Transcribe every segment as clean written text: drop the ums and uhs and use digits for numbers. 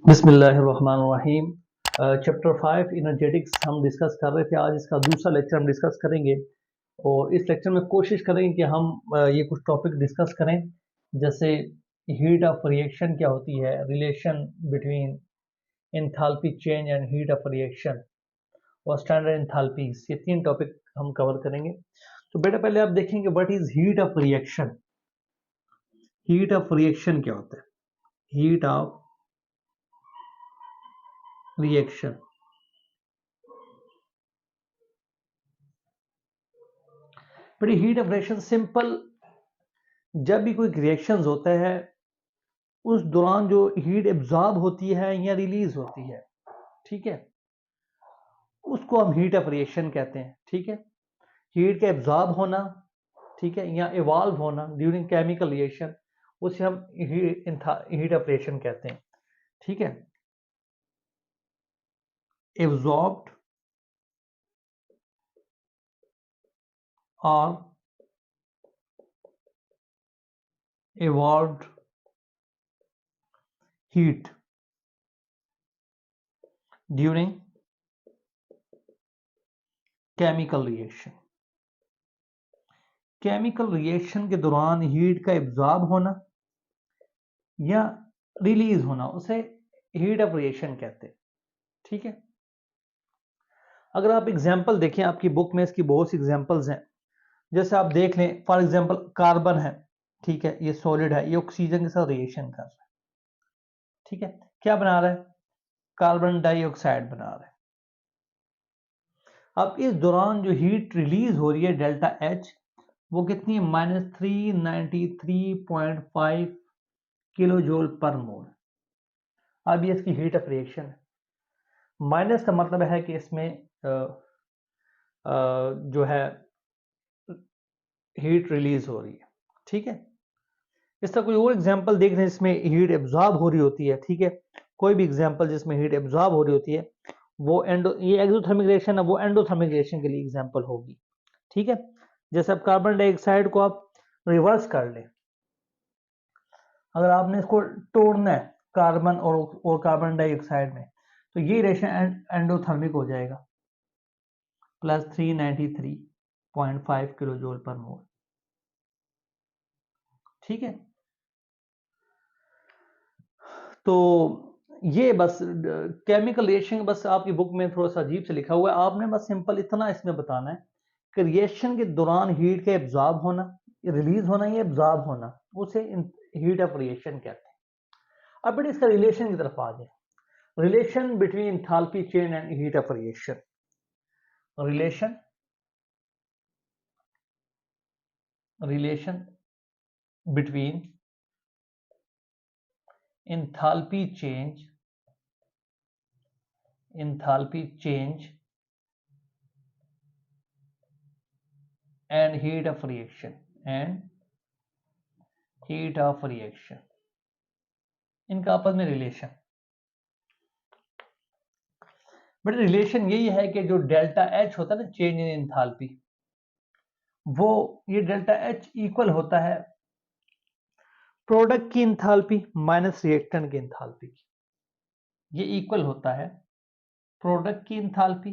बिस्मिल्लाहिर्रहमानिर्रहीम। चैप्टर 5 इनर्जेटिक्स हम डिस्कस कर रहे थे। आज इसका दूसरा लेक्चर हम डिस्कस करेंगे और इस लेक्चर में कोशिश करेंगे कि हम ये कुछ टॉपिक डिस्कस करें, जैसे हीट ऑफ रिएक्शन क्या होती है, relation between enthalpy change and heat of reaction और स्टैंडर्ड एंथैल्पीज। ये तीन टॉपिक हम कवर करेंगे। तो बेटा पहले आप देखेंगे what is heat of reaction. Heat of reaction क्या होता है? हीट ऑफ रिएक्शन बड़ी हीट ऑफ रिएक्शन सिंपल, जब भी कोई रिएक्शंस होता है उस दौरान जो हीट एब्जॉर्ब होती है या रिलीज होती है, ठीक है, उसको हम हीट ऑफ रिएक्शन कहते हैं। ठीक है, हीट का एब्जॉर्ब होना, ठीक है, या इवॉल्व होना ड्यूरिंग केमिकल रिएक्शन, उसे हम हीट ऑफ रिएक्शन कहते हैं। ठीक है, एब्जॉर्ब्ड और evolved heat during chemical reaction. Chemical reaction के दौरान हीट का एब्जॉर्ब होना या रिलीज होना, उसे हीट ऑफ रिएक्शन कहते हैं। ठीक है, अगर आप एग्जांपल देखें, आपकी बुक में इसकी बहुत सी एग्जांपल्स हैं। जैसे आप देख लें, फॉर एग्जांपल कार्बन है, ठीक है, ये सॉलिड है, ये ऑक्सीजन के साथ रिएक्शन कर रहा है। ठीक है, क्या बना रहा है? कार्बन डाइऑक्साइड बना रहा है। अब इस दौरान जो हीट रिलीज हो रही है डेल्टा एच, वो कितनी है? -393.5 किलो जूल पर मोल। अब ये इसकी हीट ऑफ रिएक्शन है। माइनस का मतलब है कि इसमें जो है हीट रिलीज हो रही है। ठीक है, इसका कोई और एग्जांपल देख रहे हैं जिसमें हीट एब्जॉर्ब हो रही होती है। ठीक है, कोई भी एग्जांपल जिसमें हीट एब्जॉर्ब हो रही होती है, वो ये एक्सोथर्मिक रिएक्शन है, वो एंडोथर्मिक रिएक्शन के लिए एग्जांपल होगी। ठीक है, जैसे अब कार्बन डाइऑक्साइड को आप रिवर्स कर लें, अगर आपने इसको तोड़ना है कार्बन और कार्बन डाइऑक्साइड में, तो ये रिएक्शन एंडोथर्मिक हो जाएगा, +393.5 किलो जूल पर मोल। ठीक है, तो ये बस केमिकल रिएक्शन, बस आपकी बुक में थोड़ा सा अजीब से लिखा हुआ है, आपने बस सिंपल इतना इसमें बताना है कि रिएक्शन के दौरान हीट का एब्जॉर्ब होना, रिलीज होना या एब्जॉर्ब होना, उसे हीट ऑफ रिएक्शन कहते हैं। अब बेटे इसका रिलेशन की तरफ आ जाए। Relation between enthalpy change and heat of reaction. Relation relation between enthalpy change and heat of reaction इनका आपस में रिलेशन। बट रिलेशन यही है कि जो डेल्टा एच होता है ना, चेंज इन एंथैल्पी, वो ये डेल्टा एच इक्वल होता है प्रोडक्ट की एंथैल्पी माइनस रिएक्टेंट की एंथैल्पी की। ये इक्वल होता है प्रोडक्ट की एंथैल्पी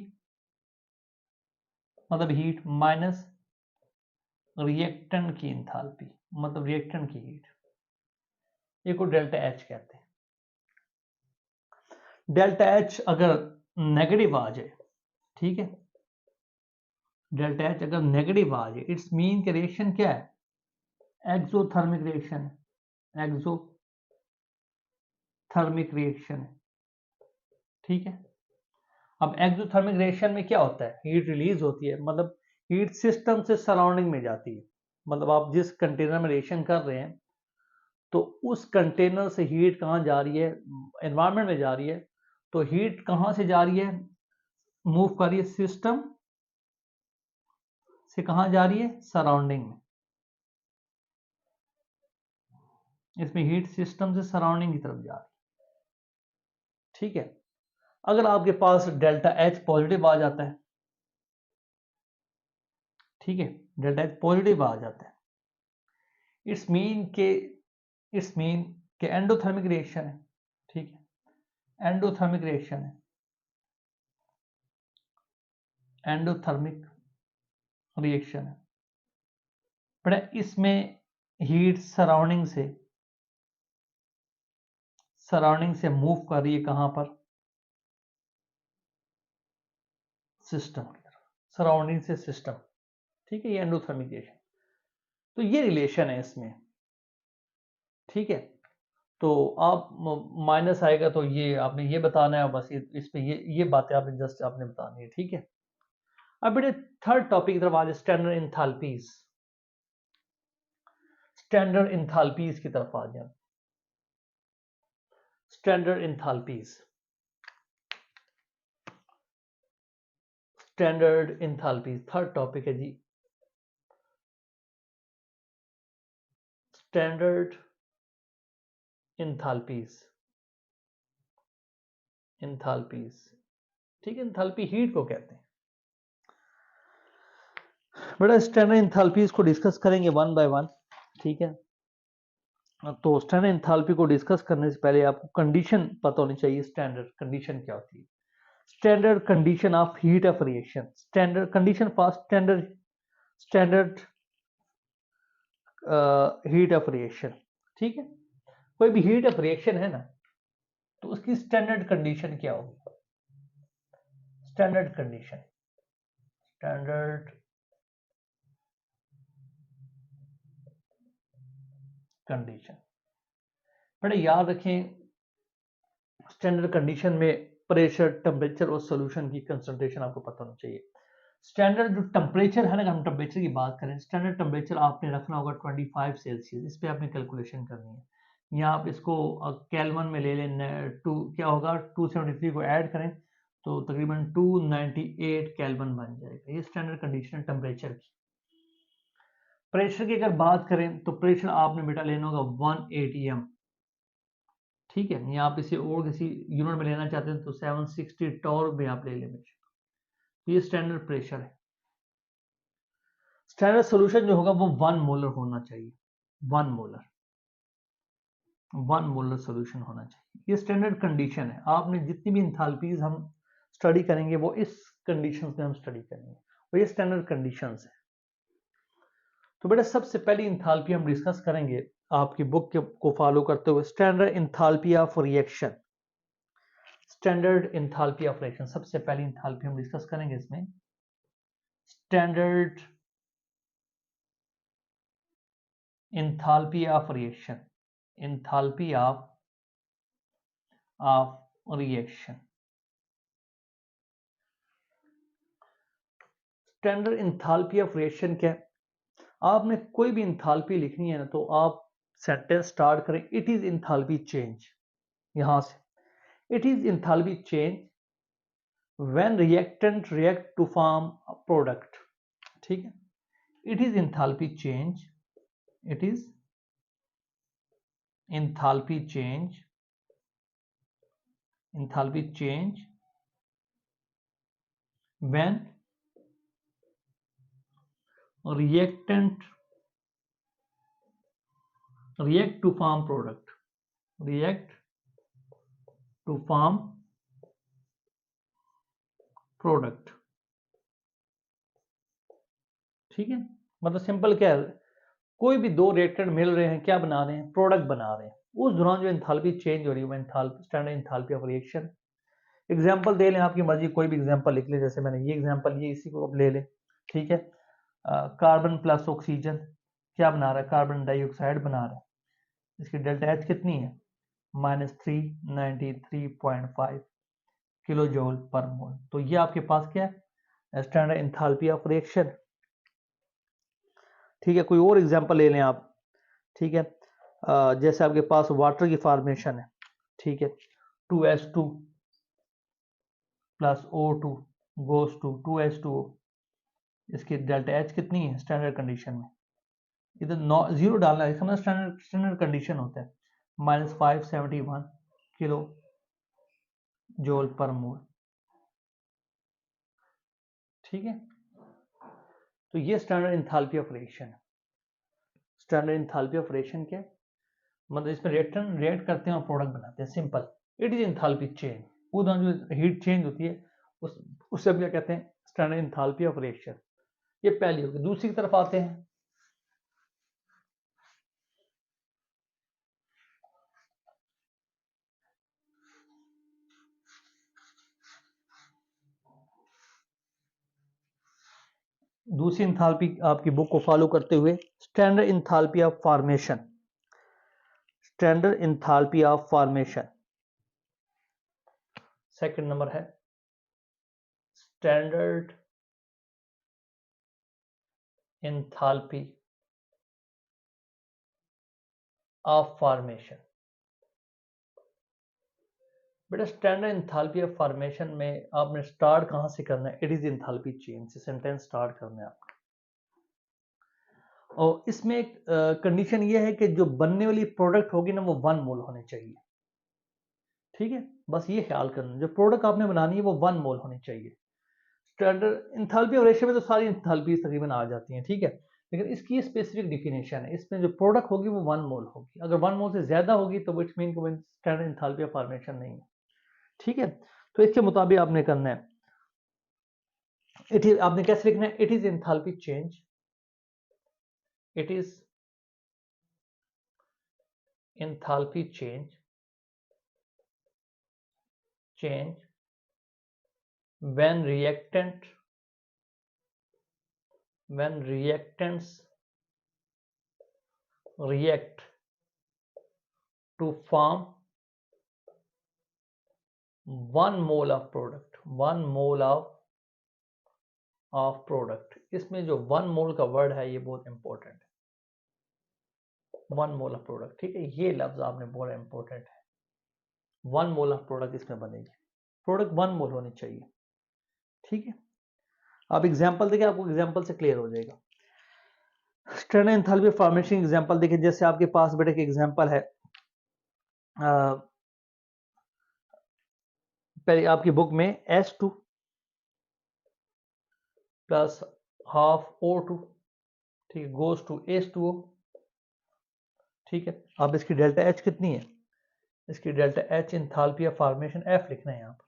मतलब हीट माइनस रिएक्टेंट की एंथैल्पी मतलब रिएक्टेंट की हीट। ये को डेल्टा एच कहते हैं। डेल्टा एच अगर नेगेटिव आ जाए, ठीक है, डेल्टा एच अगर नेगेटिव आ जाए, इट्स मीन कि रिएक्शन क्या है? एक्सोथर्मिक रिएक्शन है, एक्सोथर्मिक रिएक्शन है। ठीक है, अब एक्सोथर्मिक रिएक्शन में क्या होता है? हीट रिलीज होती है, मतलब हीट सिस्टम से सराउंडिंग में जाती है। मतलब आप जिस कंटेनर में रिएक्शन कर रहे हैं, तो उस कंटेनर से हीट कहाँ जा रही है? एनवायरनमेंट में जा रही है। तो हीट कहाँ से जा रही है? मूव कर रही है सिस्टम से, कहाँ जा रही है? सराउंडिंग में। इसमें हीट सिस्टम से सराउंडिंग की तरफ जा रही है। ठीक है, अगर आपके पास डेल्टा एच पॉजिटिव आ जाता है, ठीक है, डेल्टा एच पॉजिटिव आ जाता है, इट्स मीन के एंडोथर्मिक रिएक्शन है। ठीक है, एंडोथर्मिक रिएक्शन है, एंडोथर्मिक रिएक्शन है। बट इसमें हीट सराउंडिंग से मूव कर रही है कहां पर, सिस्टम की तरफ, सराउंडिंग से सिस्टम। ठीक है, ये एंडोथर्मिक रिएक्शन। तो ये रिलेशन है इसमें। ठीक है, तो आप माइनस आएगा तो ये आपने ये बताना है, बस इस पे ये बातें आपने जस्ट आपने बतानी है। ठीक है, अब बेटे थर्ड टॉपिक की तरफ आ जाए, स्टैंडर्ड इंथैल्पीज। स्टैंडर्ड इंथैल्पीज की तरफ आ जाए, standard enthalpies, standard enthalpies third topic है जी। Standard enthalpies, enthalpies. ठीक है, इंथैल्पी हीट को कहते हैं। बेटा स्टैंडर्ड इंथैल्पीज को डिस्कस करेंगे वन बाय वन। ठीक है, तो स्टैंडर्ड इंथैल्पी को डिस्कस करने से पहले आपको कंडीशन पता होनी चाहिए। स्टैंडर्ड कंडीशन क्या होती है? Standard condition of heat of reaction, standard condition for standard heat of reaction. ठीक है, कोई भी हीट ऑफ रिएक्शन है ना, तो उसकी स्टैंडर्ड कंडीशन क्या होगी? Standard condition, standard condition. बड़े याद रखें, स्टैंडर्ड कंडीशन में प्रेशर, टेम्परेचर और सॉल्यूशन की कंसंट्रेशन आपको पता होना चाहिए। स्टैंडर्ड जो टेम्परेचर है ना, हम टेम्परेचर की बात करें, स्टैंडर्ड टेम्परेचर आपने रखना होगा 25 सेल्सियस। इस पे आपने कैलकुलेशन करनी है, या आप इसको केल्विन में ले लें। टू क्या होगा, 273 को ऐड करें तो तकरीबन 298 केल्विन बन जाएगा। ये स्टैंडर्ड कंडीशन है टेम्परेचर की। प्रेशर की अगर बात करें तो प्रेशर आपने बेटा लेना होगा 1 atm। ठीक है, या आप इसे और किसी यूनिट में लेना चाहते हैं तो 760 टॉर में आप ले लें। ये स्टैंडर्ड प्रेशर है। स्टैंडर्ड सॉल्यूशन जो होगा वो 1 मोलर होना चाहिए, 1 मोलर, 1 मोलर सॉल्यूशन होना चाहिए। ये स्टैंडर्ड कंडीशन है। आपने जितनी भी इंथैल्पीज हम स्टडी करेंगे वो इस कंडीशंस में हम स्टडी करेंगे, और ये स्टैंडर्ड कंडीशंस है। तो बेटा सबसे पहली इंथैल्पी हम डिस्कस करेंगे आपकी बुक को फॉलो करते हुए, standard enthalpy of reaction. Standard enthalpy of reaction, सबसे पहली इंथैल्पी हम डिस्कस करेंगे इसमें, standard enthalpy of reaction, enthalpy of reaction। Standard enthalpy of reaction क्या है? आपने कोई भी इंथैल्पी लिखनी है ना, तो आप सेंटेंस स्टार्ट करें, इट इज इंथैल्पी चेंज। यहां से it is enthalpy change when reactant react to form a product. ठीक है, it is enthalpy change, it is enthalpy change, enthalpy change when reactant react to form product, react to form product। ठीक है, मतलब simple क्या है, कोई भी दो रिएक्टेंट मिल रहे हैं, क्या बना रहे हैं, प्रोडक्ट बना रहे हैं। उस दौरान जो एंथैल्पी चेंज हो रही है, enthalpy, standard enthalpy of reaction. Example दे लें, आपकी मर्जी कोई भी एग्जांपल लिख ले, जैसे मैंने ये एग्जांपल, ये इसी को अब ले लें। ठीक है, कार्बन प्लस ऑक्सीजन क्या बना रहा है, कार्बन डाइऑक्साइड बना रहा है। इसकी डेल्टा एच कितनी है, -393.5 किलो जूल पर मोल। तो ये आपके पास क्या है, स्टैंडर्ड एंथैल्पी ऑफ रिएक्शन। ठीक है, कोई और एग्जांपल ले लें आप। ठीक है, जैसे आपके पास वाटर की फॉर्मेशन है। ठीक है, 2H2 plus O2 goes to 2H2O। इसकी डेल्टा एच कितनी है स्टैंडर्ड कंडीशन में, इधर जीरो डालना है, इसका स्टैंडर्ड कंडीशन होता है -571 किलो जूल पर मोल। ठीक है, तो ये स्टैंडर्ड एंथैल्पी ऑफ रिएक्शन है। स्टैंडर्ड एंथैल्पी ऑफ रिएक्शन क्या है, मतलब इसमें रिएक्टेंट रिएक्ट करते हैं और प्रोडक्ट बनाते हैं, simple. It is enthalpy change. वो जो हीट चेंज होती है उससे हम क्या कहते हैं, स्टैंडर्ड इंथाल्पी ऑफ रिएक्शन। ये पहली होगी। दूसरी तरफ आते हैं, दूसरी इंथाल्पी आपकी बुक को फॉलो करते हुए, standard enthalpy of formation. Standard enthalpy of formation second number है स्टैंडर्ड इंथाल्पी ऑफ फॉर्मेशन। बेटा स्टैंडर्ड इंथाल्पी ऑफ फॉर्मेशन में आपने स्टार्ट कहां से करना है, इट इज इंथाल्पी चेंज से सेंटेंस स्टार्ट करना है आपका। और इसमें एक कंडीशन ये है कि जो बनने वाली प्रोडक्ट होगी ना वो 1 मोल होनी चाहिए। ठीक है, बस ये ख्याल करना, जो प्रोडक्ट आपने बनानी है वो 1 मोल होनी चाहिए। स्टैंडर्ड इंथाल्पी और रेशियो में तो सारी इंथाल्पी तकरीबन आ जाती हैं, ठीक है, लेकिन इसकी स्पेसिफिक डिफिनेशन है, इसमें जो प्रोडक्ट होगी वो 1 मोल होगी। अगर 1 मोल से ज्यादा होगी तो it's mean standard enthalpy of formation नहीं है। ठीक है, तो इसके मुताबिक आपने करना है। इट इज, आपने कैसे लिखना है, it is enthalpy change, it is enthalpy change when reactants react to form 1 mole of product, 1 mole of product। इसमें जो 1 मोल का वर्ड है ये बहुत इंपॉर्टेंट है, 1 मोल ऑफ प्रोडक्ट। ठीक है, ये लफ्ज आपने बोला इंपॉर्टेंट है, 1 मोल ऑफ प्रोडक्ट इसमें बनेगी, प्रोडक्ट 1 मोल होनी चाहिए। ठीक है, आप एग्जांपल देखिए, आपको एग्जांपल से क्लियर हो जाएगा। स्टैंडर्ड एंथैल्पी फॉर्मेशन एग्जांपल देखिए, जैसे आपके पास बेटे एक एग्जांपल है, पहले आपकी बुक में S2 प्लस हाफ O2, ठीक है, गोज टू H2O। ठीक है, अब इसकी डेल्टा H कितनी है, इसकी delta H enthalpy of formation F लिखना है यहाँ पर,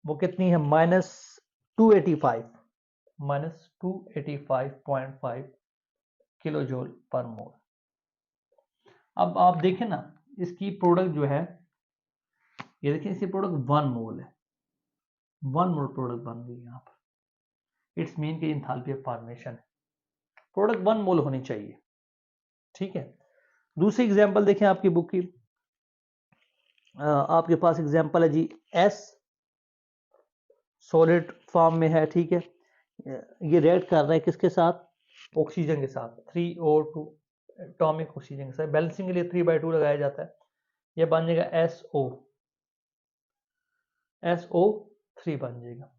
वो कितनी है, -285, -285.5 किलो जूल पर मोल। अब आप देखें ना, इसकी प्रोडक्ट जो है, ये देखिए इसकी प्रोडक्ट 1 मोल है, 1 मोल प्रोडक्ट बन गई यहाँ पर, इट्स मीन कि इंथाल्पी ऑफ फॉर्मेशन है, प्रोडक्ट 1 मोल होनी चाहिए। ठीक है, दूसरी एग्जांपल देखें आपकी बुक की, आपके पास एग्जांपल है जी, S सॉलिड फॉर्म में है। ठीक है, ये रिएक्ट कर रहा है किसके साथ, ऑक्सीजन के साथ, 3O2 एटॉमिक ऑक्सीजन के साथ, बैलेंसिंग के लिए 3/2 लगाया जाता है, ये बन जाएगा SO3 बन जाएगा।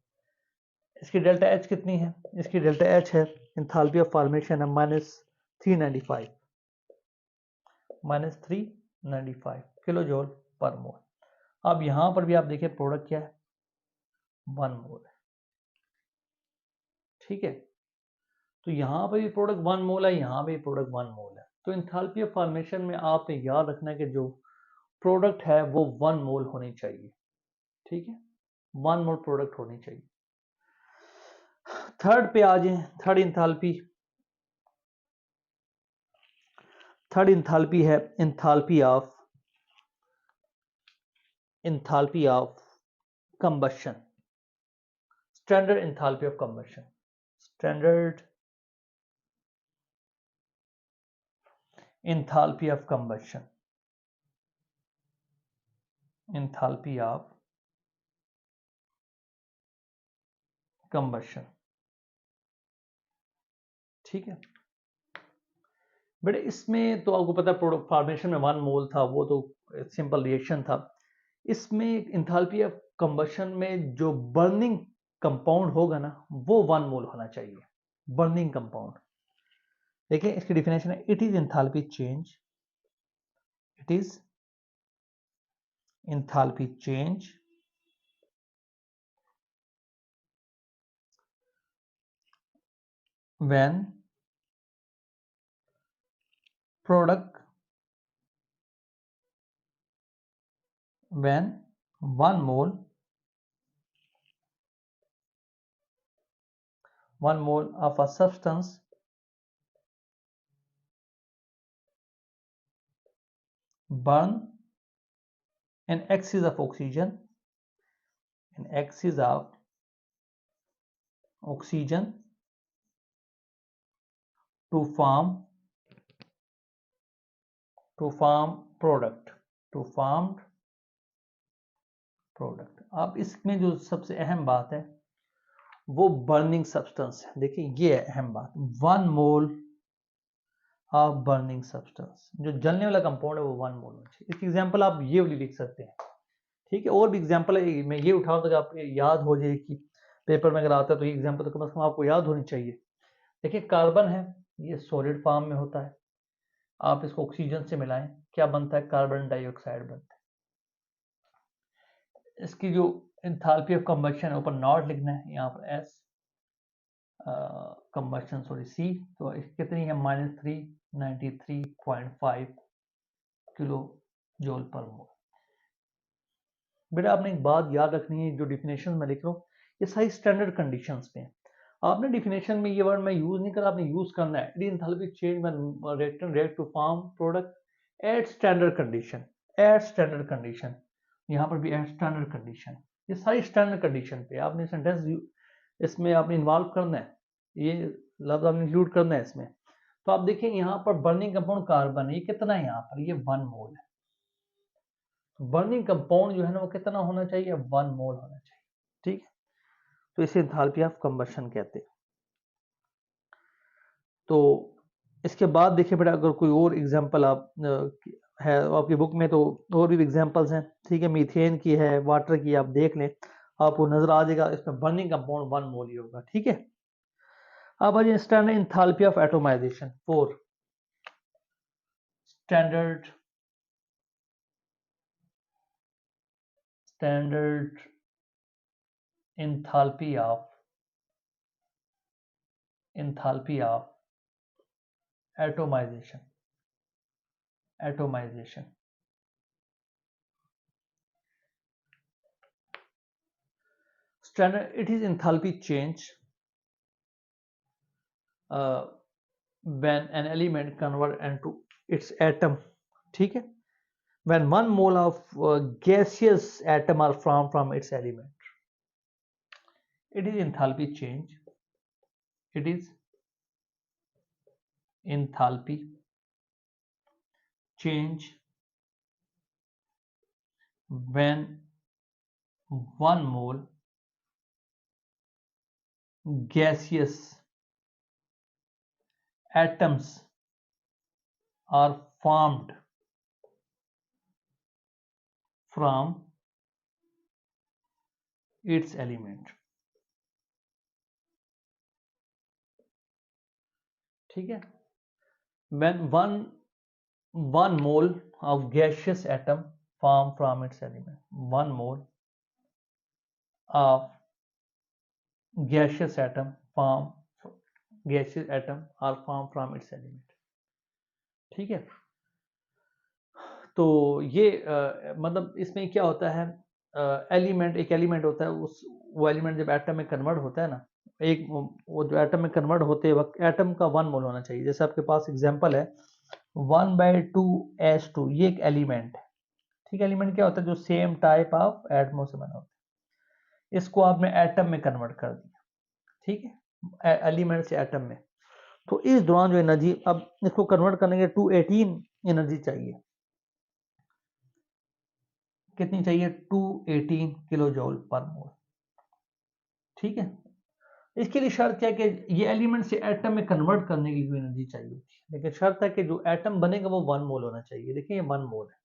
इसकी डेल्टा H कितनी है, इसकी डेल्टा H है, इंथाल्पी ऑफ फॉर्मेशन है -395 किलो जूल पर मोल। अब यहां पर भी आप देखिए प्रोडक्ट क्या है, 1 मोल है। ठीक है, तो यहां पर भी प्रोडक्ट 1 मोल है, यहां भी प्रोडक्ट 1 मोल है। तो इंथाल्पी ऑफ फॉर्मेशन में आपने याद रखना है कि जो प्रोडक्ट है वो 1 मोल होनी चाहिए। ठीक है, 1 मोल प्रोडक्ट होनी चाहिए। थर्ड पे आ जाए, थर्ड इंथाल्पी है enthalpy of combustion, standard enthalpy of combustion, standard enthalpy of combustion, enthalpy of combustion। ठीक है बेटे, इसमें तो आपको पता है प्रोडक्ट फॉर्मेशन में 1 मोल था, वो तो सिंपल रिएक्शन था। इसमें इंथाल्पी ऑफ कंबशन में जो बर्निंग कंपाउंड होगा ना वो 1 मोल होना चाहिए, बर्निंग कंपाउंड। देखिए इसकी डिफिनेशन है, it is enthalpy change, it is enthalpy change when product when 1 mole of a substance burn in excess of oxygen to form product अब इसमें जो सबसे अहम बात है वो बर्निंग सब्सटेंस है। देखिए ये है अहम बात, 1 मोल ऑफ बर्निंग सब्सटेंस, जो जलने वाला कंपाउंड है वो 1 मोल होना चाहिए। इसकी एग्जांपल आप ये वाली लिख सकते हैं, ठीक है। और भी एग्जांपल है, मैं ये उठाऊं तो आप याद हो जाए कि पेपर में अगर आता है तो ये एग्जांपल तो कम से कम आपको याद होनी चाहिए। देखिए कार्बन है, ये सॉलिड फॉर्म में होता है, आप इसको ऑक्सीजन से मिलाएं, क्या बनता है? कार्बन डाइऑक्साइड बनता है। इसकी जो एंथैल्पी ऑफ कंबशन है ऊपर नॉट लिखना है, यहाँ पर एस कंबशन सी, तो कितनी है? -393.5 किलो जूल पर मोल। बेटा आपने एक बात याद रखनी है, जो डिफिनेशन में लिख रहा हूँ ये सारी स्टैंडर्ड कंडीशंस में है। आपने डिफिनेशन में ये वर्ड मैं यूज नहीं करा, आपने यूज करना है enthalpy change when reactant react to form product at standard condition. यहाँ पर भी एट स्टैंडर्ड कंडीशन, ये सारी स्टैंडर्ड कंडीशन पे आपने सेंटेंस इसमें आपने इन्वॉल्व करना है, ये लफ्ज आपने इंक्लूड करना है इसमें। तो आप देखें यहाँ पर बर्निंग कंपाउंड कार्बन, ये कितना है? यहाँ पर ये 1 मोल है। बर्निंग कंपाउंड जो है ना वो कितना होना चाहिए? 1 मोल होना चाहिए, ठीक है। तो इसे एंथैल्पी ऑफ कंबशन कहते हैं। तो इसके बाद देखिए बेटा, अगर कोई और एग्जांपल आप है आपकी बुक में तो और भी एग्जांपल्स हैं, ठीक है। मीथेन की है, वाटर की, आप देख लें, आपको नजर आ जाएगा इसमें बर्निंग कंपाउंड 1 मोल ही होगा, ठीक है। अब आज standard enthalpy of atomization 4, standard enthalpy of atomization. Standard, it is enthalpy change when an element convert into its atom, ठीक है। When 1 mole of gaseous atom are formed from its element, it is enthalpy change. It is enthalpy change when 1 mole gaseous atoms are formed from its element, ठीक है। When one mole of gaseous atom form from its element, 1 mole of gaseous atom are formed from its element, ठीक है। तो ये मतलब इसमें क्या होता है, एलिमेंट, एक एलिमेंट होता है, वो एलिमेंट जब एटम में कन्वर्ट होता है ना, एक वो जो एटम में कन्वर्ट होते वक्त एटम का 1 मोल होना चाहिए। जैसे आपके पास एग्जांपल है 1/2s2, ये एक एलिमेंट है, ठीक है। एलिमेंट क्या होता है? जो सेम टाइप ऑफ एटमों से बना होता है, इसको आपने एटम में कन्वर्ट कर दिया, ठीक है, एलिमेंट से एटम में। तो इस दौरान जो एनर्जी, अब इसको कन्वर्ट करने के 218 एनर्जी चाहिए, कितनी चाहिए? 218 किलो जूल पर मोल, ठीक है। इसके लिए शर्त है कि ये एलिमेंट से एटम में कन्वर्ट करने के लिए एनर्जी चाहिए होती है, लेकिन शर्त है कि जो एटम बनेगा वो 1 मोल होना चाहिए। देखिए ये 1 मोल है,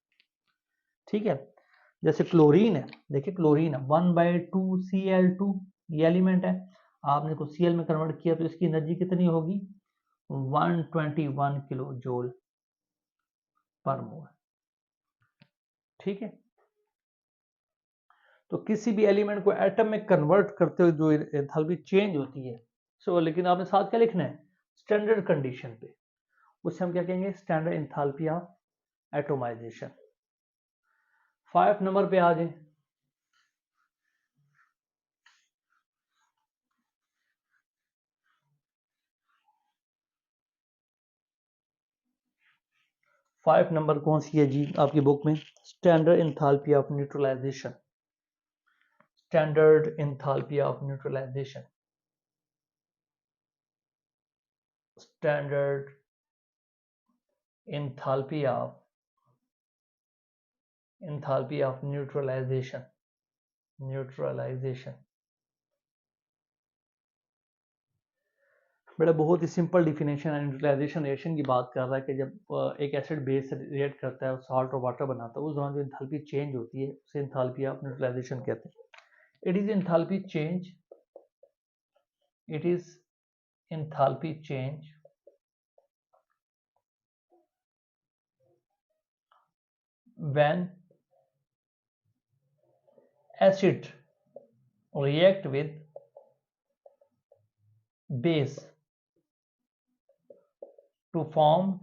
ठीक है। जैसे क्लोरीन है, देखिए क्लोरीन है 1/2Cl2, ये एलिमेंट है, आपने इसको Cl में कन्वर्ट किया तो इसकी एनर्जी कितनी होगी? 121 किलो जूल पर मोल, ठीक है। तो किसी भी एलिमेंट को एटम में कन्वर्ट करते हुए जो एंथैल्पी चेंज होती है, सो लेकिन आपने साथ क्या लिखना है? स्टैंडर्ड कंडीशन पे, उसे हम क्या कहेंगे? Standard enthalpy of atomization. 5 number पे आ जाए। फाइव नंबर कौन सी है जी आपकी बुक में? Standard enthalpy of neutralization. Standard enthalpy of neutralization. Standard enthalpy of neutralization. Neutralization बेटा बहुत ही सिंपल डिफिनेशन है। न्यूट्रलाइजेशन रिएक्शन की बात कर रहा है कि जब एक एसिड बेस रिएक्ट करता है और सॉल्ट और वाटर बनाता है, उस दौरान जो एंथैल्पी चेंज होती है उसे एंथैल्पी ऑफ न्यूट्रलाइजेशन कहते हैं। It is enthalpy change, it is enthalpy change when acid react with base to form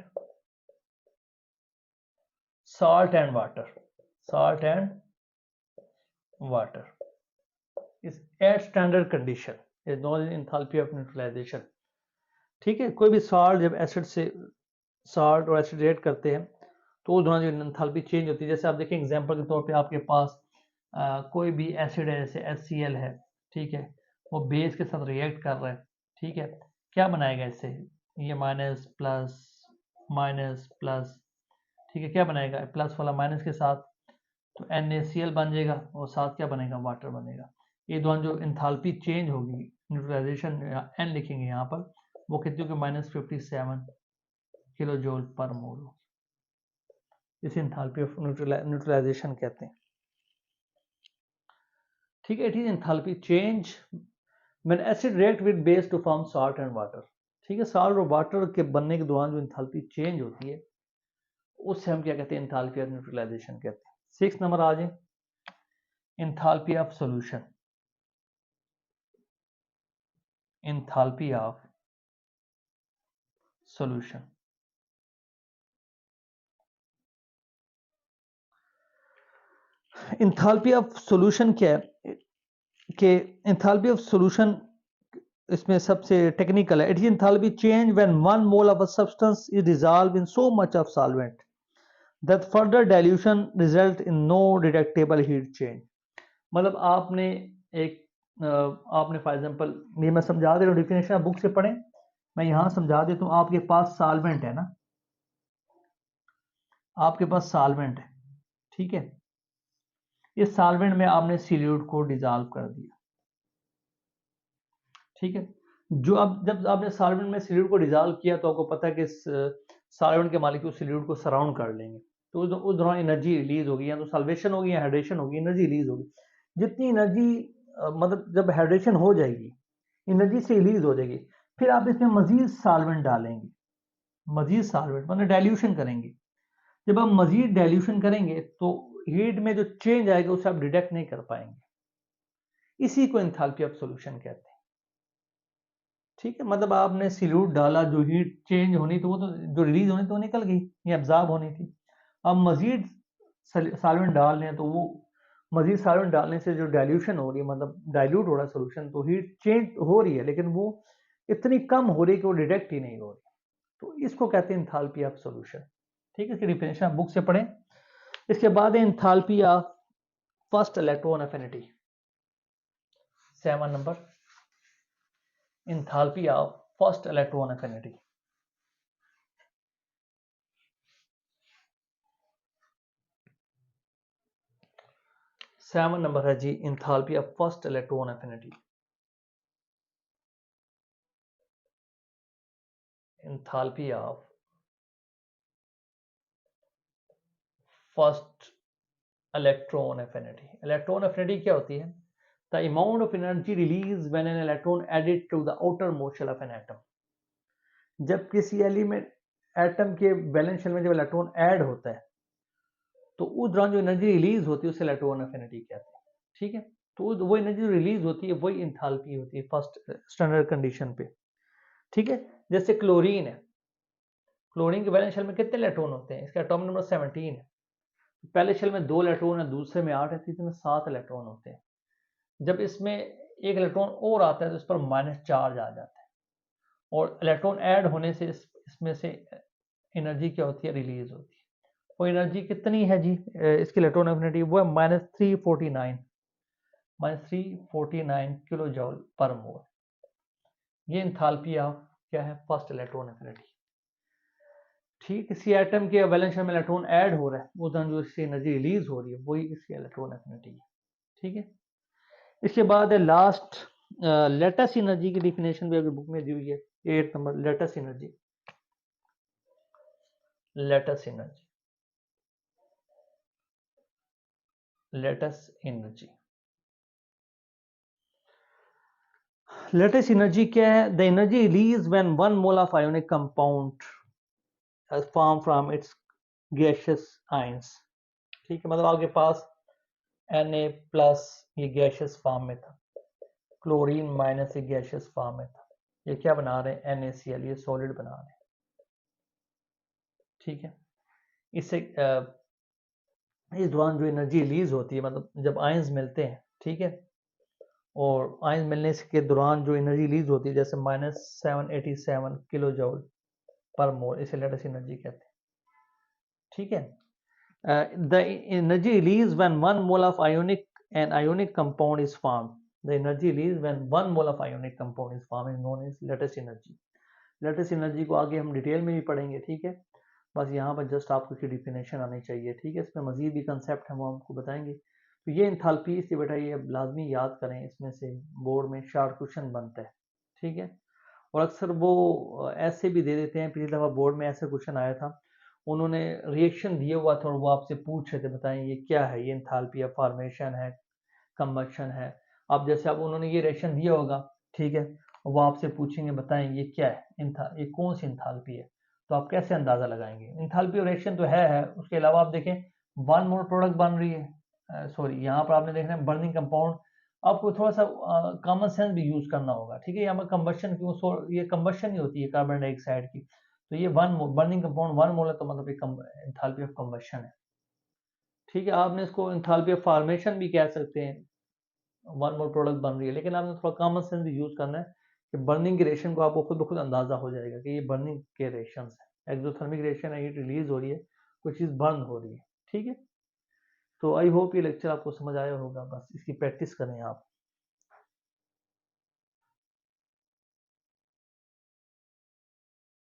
salt and water. Salt and water is at standard condition is known as enthalpy of neutralization। ठीक है, कोई भी salt जब acid से salt और acid react करते हैं तो उस दौरान जो एंथैल्पी चेंज होती है, जैसे आप देखें एग्जांपल के तौर पे आपके पास कोई भी एसिड है जैसे HCl है, ठीक है, वो बेस के साथ रिएक्ट कर रहा है, ठीक है, क्या बनाएगा इससे? ये माइनस प्लस, ठीक है, क्या बनाएगा? प्लस वाला माइनस के साथ तो NaCl बन जाएगा और साथ क्या बनेगा? वाटर बनेगा। ये दौरान जो एंथैल्पी चेंज होगी, न्यूट्रलाइजेशन N लिखेंगे यहाँ पर, वो कितनी होगी? -57 किलो जूल पर मोल। इसे एंथैल्पी ऑफ न्यूट्रलाइजेशन कहते हैं। ठीक है, it is enthalpy change when acid react with base to form salt and water. ठीक है, सॉल्ट और वाटर के बनने के दौरान जो एंथैल्पी चेंज होती है उससे हम क्या कहते हैं? एंथैल्पी ऑफ न्यूट्रलाइजेशन कहते हैं। 6 नंबर आ जाए, enthalpy of solution. Enthalpy of solution. Enthalpy of solution क्या है कि एंथैल्पी ऑफ सॉल्यूशन इसमें सबसे टेक्निकल है। It is enthalpy change when 1 mole of a substance is dissolve in so much of solvent that further dilution result in no detectable heat change. मतलब आपने एक आपने फॉर एग्जांपल, ये मैं समझा दे रहा हूँ, डिफिनेशन आप बुक से पढ़ें, मैं यहाँ समझा देता हूँ। आपके पास सॉल्वेंट है ना, आपके पास सॉल्वेंट है, ठीक है, इस सॉल्वेंट में आपने सिल्यूट को डिसॉल्व कर दिया, ठीक है, जो अब जब आपने सॉल्वेंट में सिल्यूट को डिसॉल्व किया तो आपको पता है कि सॉल्वेंट के मालिक्यूल सिल्यूट को सराउंड कर लेंगे, तो उस दौरान एनर्जी रिलीज होगी, या तो सल्वेशन होगी या हाइड्रेशन होगी, एनर्जी रिलीज होगी। जितनी एनर्जी मतलब जब हाइड्रेशन हो जाएगी एनर्जी से रिलीज हो जाएगी, फिर आप इसमें मजीद सॉल्वेंट डालेंगे, मजीद सॉल्वेंट मतलब डाइल्यूशन करेंगे। जब आप मजीद डाइल्यूशन करेंगे तो हीट में जो चेंज आएगा उसे आप डिटेक्ट नहीं कर पाएंगे। इसी को एंथैल्पी ऑफ सॉल्यूशन कहते हैं। ठीक है, मतलब आपने सिल्यूट डाला, जो हीट चेंज होनी थी वो तो, जो रिलीज होनी थी वो निकल गई, ये एब्जॉर्ब होनी थी। अब मजीद सॉल्वेंट डाल रहे हैं तो वो मजीद सॉल्वेंट डालने से जो डाइल्यूशन हो रही है, मतलब डाइल्यूट हो रहा है सोल्यूशन, तो हीट चेंज हो रही है लेकिन वो इतनी कम हो रही है कि वो डिटेक्ट ही नहीं हो रही, तो इसको कहते हैं एंथैल्पी ऑफ सॉल्यूशन। ठीक है, इसकी डिफिनेशन आप बुक से पढ़ें। इसके बाद है enthalpy of first electron affinity. 7 number, enthalpy of first electron affinity. Seven number है जी, enthalpy of first electron affinity. Enthalpy of first electron affinity. Electron affinity क्या होती है? The amount of energy release when an electron added to the outermost shell of an atom. जब किसी element atom के valence shell में जब electron add होता है तो उस दौरान जो एनर्जी रिलीज होती है उसे इलेक्ट्रॉन एफिनिटी कहते हैं। ठीक है, तो वो एनर्जी जो रिलीज होती है वही एंथैल्पी होती है फर्स्ट स्टैंडर्ड कंडीशन पे। ठीक है, जैसे क्लोरीन है, क्लोरीन के वैलेंस शेल में कितने इलेक्ट्रॉन होते हैं? इसका एटॉमिक नंबर 17 है, पहले शेल में 2 इलेक्ट्रॉन है, दूसरे में 8 है, तीसरे में 7 इलेक्ट्रॉन होते हैं। जब इसमें एक इलेक्ट्रॉन और आता है तो इस पर माइनस चार्ज आ जाता है, और इलेक्ट्रॉन ऐड होने से इसमें से एनर्जी क्या होती है, रिलीज होती है। वो एनर्जी कितनी है जी, इसकी इलेक्ट्रॉन एफिनिटी वो है -349 किलो जूल पर मोल। ये इंथैल्पी ऑफ क्या है, फर्स्ट इलेक्ट्रॉन एफिनिटी। ठीक, इसी एटम के वैलेंस शेल में इलेक्ट्रॉन ऐड हो रहा है, वो जो इससे एनर्जी रिलीज हो रही है वही इसकी इलेक्ट्रॉन एफिनिटी है। ठीक है, इसके बाद है लास्ट लेटेस्ट एनर्जी की डिफिनेशन भी अभी बुक में दी हुई है, 8 number, latest energy. Lattice energy, lattice energy, lattice energy क्या है, the energy release when 1 mole of ionic compound form from its gaseous ions. ठीक है, मतलब आपके पास Na+ ये गैसियस फॉर्म में था, क्लोरीन माइनस ये गैसियस फॉर्म में था, ये क्या बना रहे हैं, NaCl, ये सॉलिड बना रहे हैं। ठीक है, इससे इस दौरान जो एनर्जी रिलीज होती है, मतलब जब आयंस मिलते हैं, ठीक है, और आयंस मिलने के दौरान जो एनर्जी रिलीज होती है, जैसे -787 किलो जूल पर मोल, इसे लेटेस्ट एनर्जी कहते हैं। ठीक है, the energy release when 1 mole of ionic compound is form, the energy release when 1 mole of ionic compound is form is known as lattice energy. Lattice energy को आगे हम detail में भी पढ़ेंगे। ठीक है, बस यहाँ पर जस्ट आपको इसकी डिफिनेशन आनी चाहिए। ठीक है, इसमें मजीद भी कंसेप्ट हम आपको बताएंगे। तो ये इंथैल्पी, इसलिए बेटा ये लाजमी याद करें, इसमें से बोर्ड में शार्ट क्वेश्चन बनता है। ठीक है, और अक्सर वो ऐसे भी दे देते हैं, पिछली दफ़ा बोर्ड में ऐसा क्वेश्चन आया था, उन्होंने रिएक्शन दिया हुआ था और वो आपसे पूछ रहे थे बताएं ये क्या है, ये इंथैल्पी है, फॉर्मेशन है, कंबक्शन है। अब जैसे अब उन्होंने ये रिएक्शन दिया होगा, ठीक है, वो आपसे पूछेंगे बताएं ये क्या है, ये कौन सी इंथैल्पी है, तो आप कैसे अंदाजा लगाएंगे। इंथैल्पी रिएक्शन तो है, उसके अलावा आप देखें 1 मोल प्रोडक्ट बन रही है, सॉरी यहाँ पर आपने देखना है बर्निंग कंपाउंड, आपको थोड़ा सा कॉमन सेंस भी यूज करना होगा। ठीक है, यहाँ पर कंबशन क्यों, ये कंबशन ही होती है कार्बन डाइऑक्साइड की, तो ये बर्निंग कंपाउंड 1 मोल है, तो मतलब ये इंथैल्पी ऑफ कंबशन है। ठीक है, आपने इसको इंथैल्पी ऑफ फॉर्मेशन भी कह सकते हैं, 1 मोल प्रोडक्ट बन रही है, लेकिन आपने थोड़ा कॉमन सेंस भी यूज करना है कि बर्निंग के रेशन को आपको खुद ब खुद अंदाजा हो जाएगा कि ये बर्निंग के रेशन है, एक्सोथर्मिक रेशन है, हीट रिलीज हो रही है, कुछ चीज़ बर्न हो रही है। ठीक है, तो आई होप ये लेक्चर आपको समझ आया होगा, बस इसकी प्रैक्टिस करें आप।